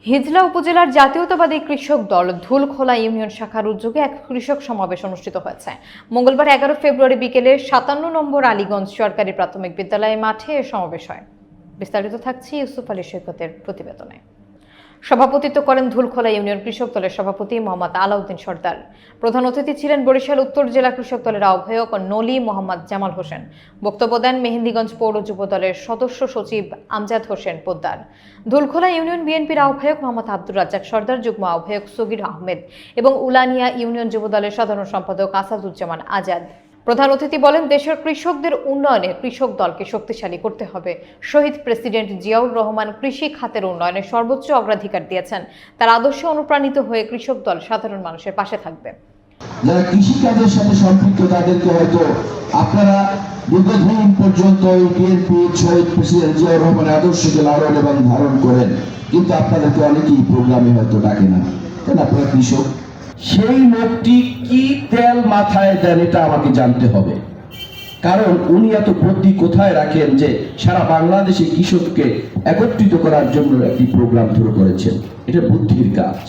হিজলা উপজেলার জাতীয়তাবাদী কৃষক দল ধুলখোলা ইউনিয়ন শাখার উদ্যোগে এক কৃষক সমাবেশ অনুষ্ঠিত হয়েছে। মঙ্গলবার 11 ফেব্রুয়ারি বিকেলে 57 নম্বর আলীগঞ্জ সরকারি প্রাথমিক বিদ্যালয় মাঠে এ সমাবেশ হয়। বিস্তারিত থাকছে ইউসুফ আলী সৈকতের প্রতিবেদনে। সভাপতিত্ব করেন ধুলখোলা ইউনিয়ন কৃষক দলের সভাপতি মোহাম্মদ আলাউদ্দিন সর্দার। প্রধান অতিথি ছিলেন বরিশাল উত্তর জেলা কৃষক দলের আহ্বায়ক নলি মোহাম্মদ জামাল হোসেন। বক্তব্য দেন মেহেন্দিগঞ্জ পৌর যুব দলের সদস্য সচিব আমজাদ হোসেন পোদ্দার। ধুলখোলা ইউনিয়ন বিএনপির আহ্বায়ক মোহাম্মদ আব্দুর রাজ্জাক সর্দার, যুগ্ম আহ্বায়ক সগির আহমেদ এবং উলানিয়া ইউনিয়ন যুব দলের সাধারণ সম্পাদক আসাদুজ্জামান আজাদ। প্রধান অতিথি বলেন, দেশের কৃষকদের উন্নয়নে কৃষক দলকে শক্তিশালী করতে হবে। শহীদ প্রেসিডেন্ট জিয়াউর রহমান কৃষি খাতের উন্নয়নে সর্বোচ্চ অগ্রাধিকার দিয়েছেন। তার আদর্শে অনুপ্রাণিত হয়ে কৃষক দল সাধারণ মানুষের পাশে থাকবে। যারা কৃষি কাজের সাথে সম্পৃক্ত তাদেরকে হয়তো আপনারা দীর্ঘদিন পর্যন্ত বিএনপি শহীদ প্রেসিডেন্ট জিয়াউর রহমানের আদর্শকে লালন এবং ধারণ করেন, কিন্তু আপনাদেরকে অনেকেই প্রোগ্রামে হয়তো ডাকে না, কেন? আপনারা কৃষক। সেই লোকটি কি তেল মাথায় দেন এটা আমাকে জানতে হবে, কারণ উনি এত বুদ্ধি কোথায় রাখেন যে সারা বাংলাদেশে কৃষককে একত্রিত করার জন্য একটি প্রোগ্রাম শুরু করেছেন। এটা বুদ্ধির কাজ।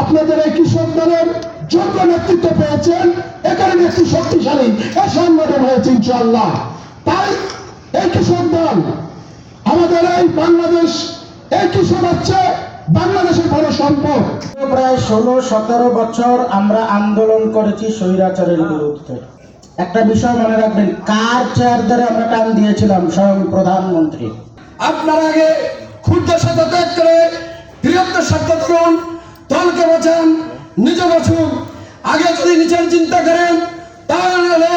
আপনাদের এই কৃষক দলের যোগ্য নেতৃত্ব পেয়েছেন, এখানে একটি শক্তিশালী সংগঠন হয়েছে ইনশাআল্লাহ। তাই এই কৃষক দল আমাদের এই বাংলাদেশ, এই কৃষক হচ্ছে বাংলাদেশের বড় সম্পদ। প্রায় 16-17 বছর আমরা আন্দোলন করেছি স্বৈরাচারের বিরুদ্ধে। একটা বিষয় মনে রাখবেন, কার চেয়ার ধরে আমরা টান দিয়েছিলাম? স্বয়ং প্রধানমন্ত্রী। আপনারা আগে ক্ষুদ্র স্বার্থ ত্যাগ করে বৃহত্তর স্বার্থ ধরুন, দলকে বাঁচান, নিজে বাঁচুন। আগে যদি নিজের চিন্তা করেন তাহলে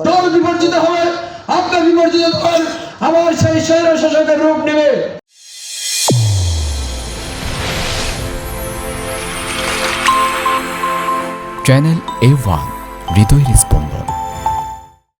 দল বিবর্জিত হবে, আপনার বিবর্জিত দল আবার সেই স্বৈর শাসকের রূপ নেবে। চ্যানেল A1 হৃদয়ের স্পন্দন।